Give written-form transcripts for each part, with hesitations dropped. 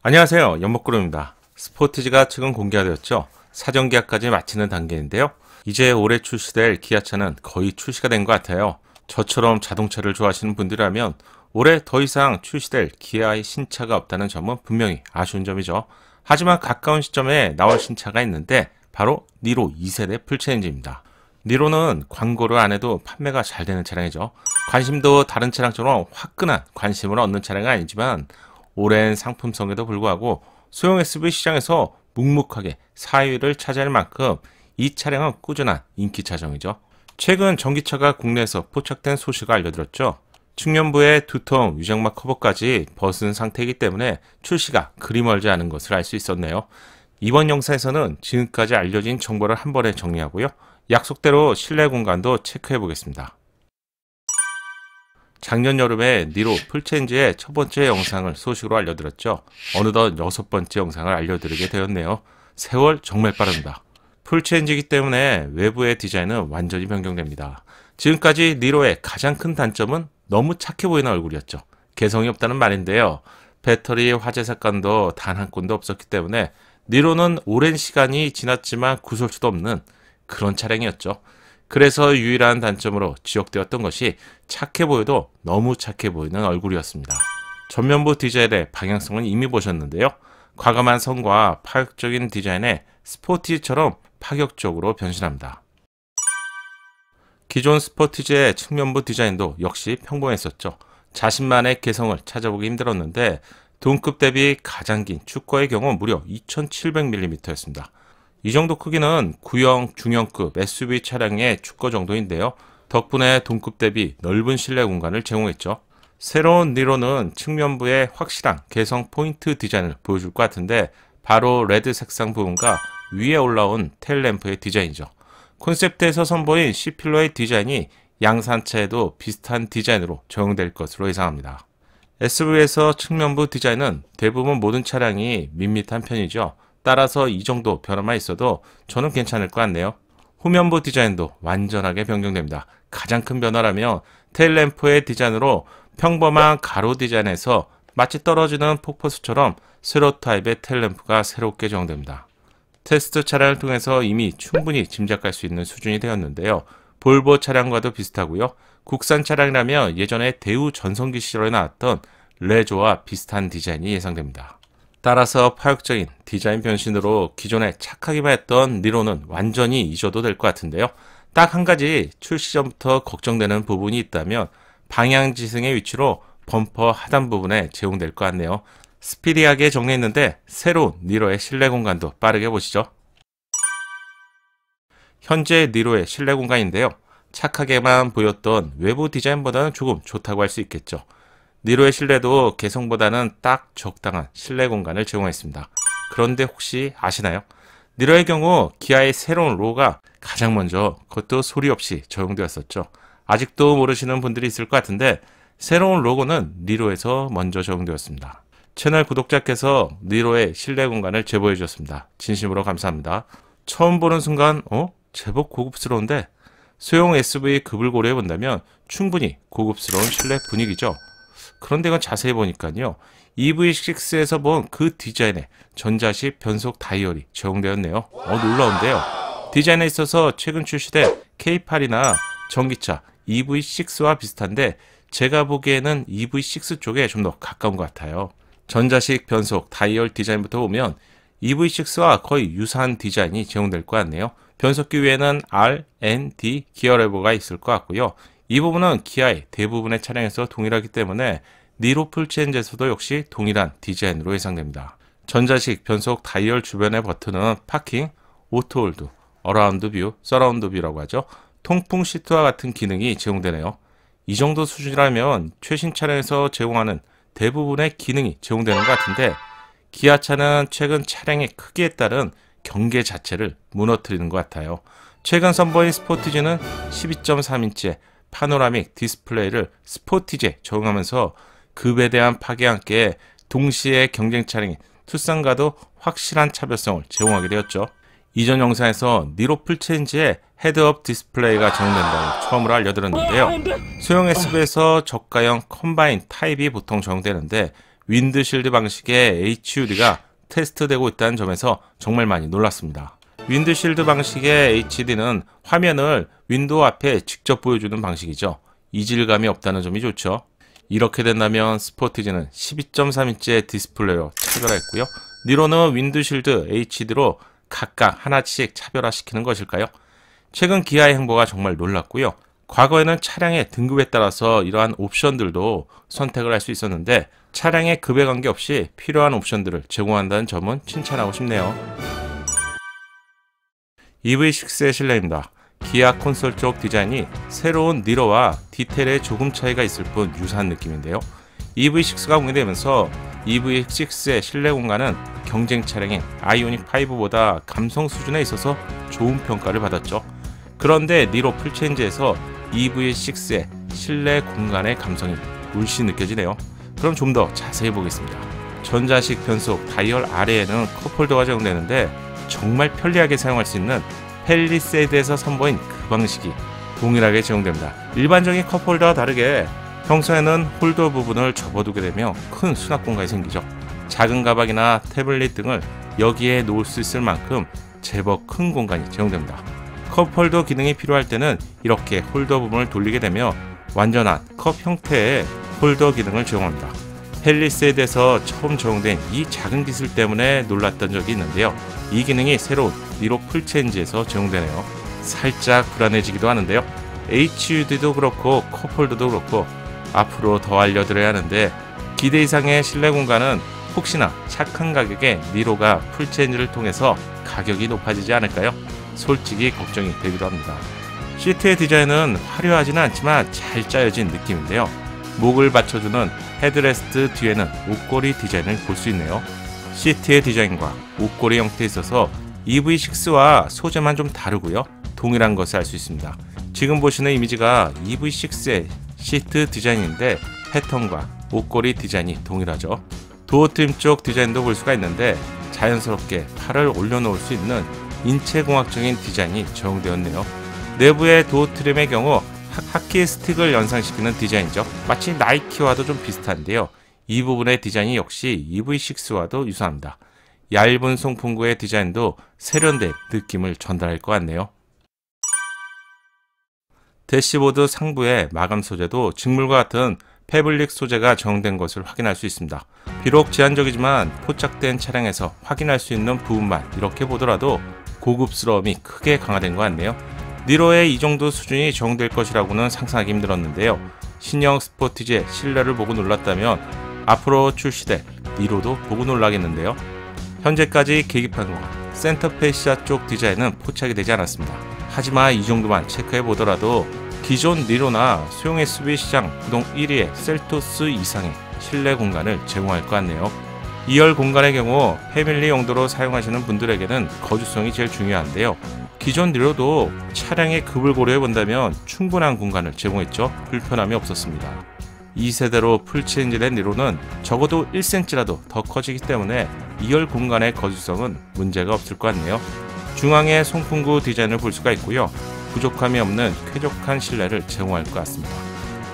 안녕하세요. 연목그룹입니다. 스포티지가 최근 공개가 되었죠. 사전 계약까지 마치는 단계인데요. 이제 올해 출시될 기아차는 거의 출시가 된 것 같아요. 저처럼 자동차를 좋아하시는 분들이라면 올해 더 이상 출시될 기아의 신차가 없다는 점은 분명히 아쉬운 점이죠. 하지만 가까운 시점에 나올 신차가 있는데 바로 니로 2세대 풀체인지입니다. 니로는 광고를 안 해도 판매가 잘 되는 차량이죠. 관심도 다른 차량처럼 화끈한 관심을 얻는 차량은 아니지만 오랜 상품성에도 불구하고 소형 SUV 시장에서 묵묵하게 4위를 차지할 만큼 이 차량은 꾸준한 인기 차종이죠. 최근 전기차가 국내에서 포착된 소식을 알려드렸죠. 측면부의 두통 위장막 커버까지 벗은 상태이기 때문에 출시가 그리 멀지 않은 것을 알 수 있었네요. 이번 영상에서는 지금까지 알려진 정보를 한 번에 정리하고요. 약속대로 실내 공간도 체크해 보겠습니다. 작년 여름에 니로 풀체인지의 첫 번째 영상을 소식으로 알려드렸죠. 어느덧 6번째 영상을 알려드리게 되었네요. 세월 정말 빠릅니다. 풀체인지이기 때문에 외부의 디자인은 완전히 변경됩니다. 지금까지 니로의 가장 큰 단점은 너무 착해 보이는 얼굴이었죠. 개성이 없다는 말인데요. 배터리 화재 사건도 단 한 건도 없었기 때문에 니로는 오랜 시간이 지났지만 구설수도 없는 그런 차량이었죠. 그래서 유일한 단점으로 지적되었던 것이 착해 보여도 너무 착해 보이는 얼굴이었습니다. 전면부 디자인의 방향성은 이미 보셨는데요. 과감한 선과 파격적인 디자인에 스포티지처럼 파격적으로 변신합니다. 기존 스포티지의 측면부 디자인도 역시 평범했었죠. 자신만의 개성을 찾아보기 힘들었는데 동급 대비 가장 긴 축거의 경우 무려 2700mm였습니다. 이 정도 크기는 구형 중형급 SUV 차량의 축거 정도인데요. 덕분에 동급 대비 넓은 실내 공간을 제공했죠. 새로운 니로는 측면부에 확실한 개성 포인트 디자인을 보여줄 것 같은데 바로 레드 색상 부분과 위에 올라온 테일램프의 디자인이죠. 콘셉트에서 선보인 C필러의 디자인이 양산차에도 비슷한 디자인으로 적용될 것으로 예상합니다. SUV에서 측면부 디자인은 대부분 모든 차량이 밋밋한 편이죠. 따라서 이 정도 변화만 있어도 저는 괜찮을 것 같네요. 후면부 디자인도 완전하게 변경됩니다. 가장 큰 변화라면 테일램프의 디자인으로 평범한 가로 디자인에서 마치 떨어지는 폭포수처럼 세로 타입의 테일램프가 새롭게 적용됩니다. 테스트 차량을 통해서 이미 충분히 짐작할 수 있는 수준이 되었는데요. 볼보 차량과도 비슷하고요. 국산 차량이라면 예전에 대우 전성기 시절에 나왔던 레조와 비슷한 디자인이 예상됩니다. 따라서 파격적인 디자인 변신으로 기존에 착하기만 했던 니로는 완전히 잊어도 될 것 같은데요. 딱 한 가지 출시 전부터 걱정되는 부분이 있다면 방향지승의 위치로 범퍼 하단 부분에 제공될 것 같네요. 스피디하게 정리했는데 새로운 니로의 실내 공간도 빠르게 보시죠. 현재 니로의 실내 공간인데요. 착하게만 보였던 외부 디자인보다는 조금 좋다고 할 수 있겠죠. 니로의 실내도 개성보다는 딱 적당한 실내 공간을 제공했습니다. 그런데 혹시 아시나요? 니로의 경우 기아의 새로운 로고가 가장 먼저 그것도 소리 없이 적용되었었죠. 아직도 모르시는 분들이 있을 것 같은데 새로운 로고는 니로에서 먼저 적용되었습니다. 채널 구독자께서 니로의 실내 공간을 제보해 주셨습니다. 진심으로 감사합니다. 처음 보는 순간 제법 고급스러운데 소형 SUV 급을 고려해 본다면 충분히 고급스러운 실내 분위기죠. 그런데 이건 자세히 보니까요. EV6에서 본 그 디자인에 전자식 변속 다이얼이 적용되었네요. 놀라운데요. 디자인에 있어서 최근 출시된 K8이나 전기차 EV6와 비슷한데 제가 보기에는 EV6 쪽에 좀 더 가까운 것 같아요. 전자식 변속 다이얼 디자인부터 보면 EV6와 거의 유사한 디자인이 제공될 것 같네요. 변속기 위에는 R, N, D 기어 레버가 있을 것 같고요. 이 부분은 기아의 대부분의 차량에서 동일하기 때문에 니로 풀체인지에서도 역시 동일한 디자인으로 예상됩니다. 전자식 변속 다이얼 주변의 버튼은 파킹, 오토홀드, 어라운드 뷰, 서라운드 뷰라고 하죠. 통풍 시트와 같은 기능이 제공되네요. 이 정도 수준이라면 최신 차량에서 제공하는 대부분의 기능이 제공되는 것 같은데 기아차는 최근 차량의 크기에 따른 경계 자체를 무너뜨리는 것 같아요. 최근 선보인 스포티지는 12.3인치의 파노라믹 디스플레이를 스포티지에 적용하면서 급에 대한 파괴와 함께 동시에 경쟁 차량인 투싼과도 확실한 차별성을 제공하게 되었죠. 이전 영상에서 니로 풀체인지에 헤드업 디스플레이가 적용된다고 처음으로 알려드렸는데요. 소형 SUV에서 저가형 컴바인 타입이 보통 적용되는데 윈드실드 방식의 HUD가 테스트되고 있다는 점에서 정말 많이 놀랐습니다. 윈드실드 방식의 HD는 화면을 윈도우 앞에 직접 보여주는 방식이죠. 이질감이 없다는 점이 좋죠. 이렇게 된다면 스포티지는 12.3인치의 디스플레이로 차별화했고요. 니로는 윈드실드 HD로 각각 하나씩 차별화시키는 것일까요? 최근 기아의 행보가 정말 놀랐고요. 과거에는 차량의 등급에 따라서 이러한 옵션들도 선택을 할 수 있었는데 차량의 급에 관계없이 필요한 옵션들을 제공한다는 점은 칭찬하고 싶네요. EV6의 실내입니다. 기아 콘솔 쪽 디자인이 새로운 니로와 디테일에 조금 차이가 있을 뿐 유사한 느낌인데요. EV6가 공개되면서 EV6의 실내 공간은 경쟁 차량인 아이오닉 5보다 감성 수준에 있어서 좋은 평가를 받았죠. 그런데 니로 풀체인지에서 EV6의 실내 공간의 감성이 물씬 느껴지네요. 그럼 좀 더 자세히 보겠습니다. 전자식 변속 다이얼 아래에는 컵홀더가 제공되는데 정말 편리하게 사용할 수 있는 펠리세이드에서 선보인 그 방식이 동일하게 제공됩니다. 일반적인 컵홀더와 다르게 평소에는 홀더 부분을 접어두게 되며 큰 수납 공간이 생기죠. 작은 가방이나 태블릿 등을 여기에 놓을 수 있을 만큼 제법 큰 공간이 제공됩니다. 컵홀더 기능이 필요할 때는 이렇게 홀더 부분을 돌리게 되며 완전한 컵 형태의 홀더 기능을 제공합니다. 펠리세이드에서 처음 적용된 이 작은 기술 때문에 놀랐던 적이 있는데요. 이 기능이 새로운 니로 풀체인지에서 제공되네요. 살짝 불안해지기도 하는데요. HUD도 그렇고 컵홀더도 그렇고 앞으로 더 알려드려야 하는데 기대 이상의 실내 공간은 혹시나 착한 가격에 니로가 풀체인지를 통해서 가격이 높아지지 않을까요? 솔직히 걱정이 되기도 합니다. 시트의 디자인은 화려하지는 않지만 잘 짜여진 느낌인데요. 목을 받쳐주는 헤드레스트 뒤에는 옷걸이 디자인을 볼 수 있네요. 시트의 디자인과 옷걸이 형태에 있어서 EV6와 소재만 좀 다르고요. 동일한 것을 알 수 있습니다. 지금 보시는 이미지가 EV6의 시트 디자인인데 패턴과 옷걸이 디자인이 동일하죠. 도어 트림 쪽 디자인도 볼 수가 있는데 자연스럽게 팔을 올려놓을 수 있는 인체공학적인 디자인이 적용되었네요. 내부의 도어 트림의 경우 하키 스틱을 연상시키는 디자인이죠. 마치 나이키와도 좀 비슷한데요. 이 부분의 디자인이 역시 EV6와도 유사합니다. 얇은 송풍구의 디자인도 세련된 느낌을 전달할 것 같네요. 대시보드 상부의 마감 소재도 직물과 같은 패블릭 소재가 적용된 것을 확인할 수 있습니다. 비록 제한적이지만 포착된 차량에서 확인할 수 있는 부분만 이렇게 보더라도 고급스러움이 크게 강화된 것 같네요. 니로의 이 정도 수준이 적용될 것이라고는 상상하기 힘들었는데요. 신형 스포티지의 실내를 보고 놀랐다면 앞으로 출시될 니로도 보고 놀라겠는데요. 현재까지 계기판과 센터 페시아 쪽 디자인은 포착이 되지 않았습니다. 하지만 이 정도만 체크해 보더라도 기존 니로나 소형 SUV 시장 부동 1위의 셀토스 이상의 실내 공간을 제공할 것 같네요. 2열 공간의 경우 패밀리 용도로 사용하시는 분들에게는 거주성이 제일 중요한데요. 기존 니로도 차량의 급을 고려해 본다면 충분한 공간을 제공했죠. 불편함이 없었습니다. 2세대로 풀체인지된 니로는 적어도 1cm라도 더 커지기 때문에 2열 공간의 거주성은 문제가 없을 것 같네요. 중앙에 송풍구 디자인을 볼 수가 있고요. 부족함이 없는 쾌적한 실내를 제공할 것 같습니다.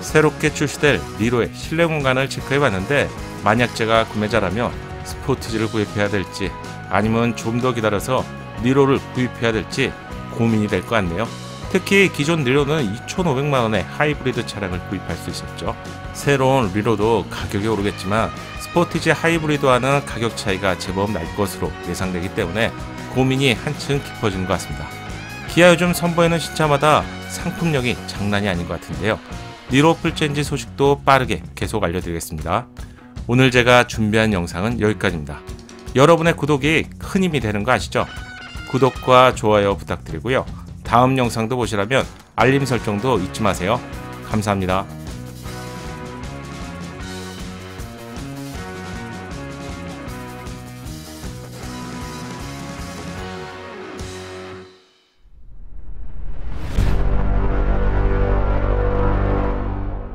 새롭게 출시될 니로의 실내 공간을 체크해 봤는데 만약 제가 구매자라면 스포티지를 구입해야 될지 아니면 좀 더 기다려서 니로를 구입해야 될지 고민이 될 것 같네요. 특히 기존 니로는 2,500만원의 하이브리드 차량을 구입할 수 있었죠. 새로운 니로도 가격이 오르겠지만 스포티지 하이브리드와는 가격 차이가 제법 날 것으로 예상되기 때문에 고민이 한층 깊어진 것 같습니다. 기아 요즘 선보이는 신차마다 상품력이 장난이 아닌 것 같은데요. 니로 풀체인지 소식도 빠르게 계속 알려드리겠습니다. 오늘 제가 준비한 영상은 여기까지입니다. 여러분의 구독이 큰 힘이 되는 거 아시죠? 구독과 좋아요 부탁드리고요. 다음 영상도 보시려면 알림 설정도 잊지 마세요. 감사합니다.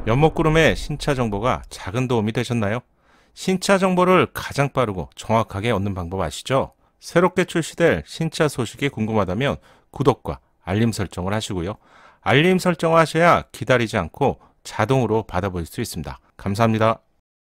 연목구름의 신차 정보가 작은 도움이 되셨나요? 신차 정보를 가장 빠르고 정확하게 얻는 방법 아시죠? 새롭게 출시될 신차 소식이 궁금하다면 구독과 알림 설정을 하시고요. 알림 설정을 하셔야 기다리지 않고 자동으로 받아볼 수 있습니다. 감사합니다.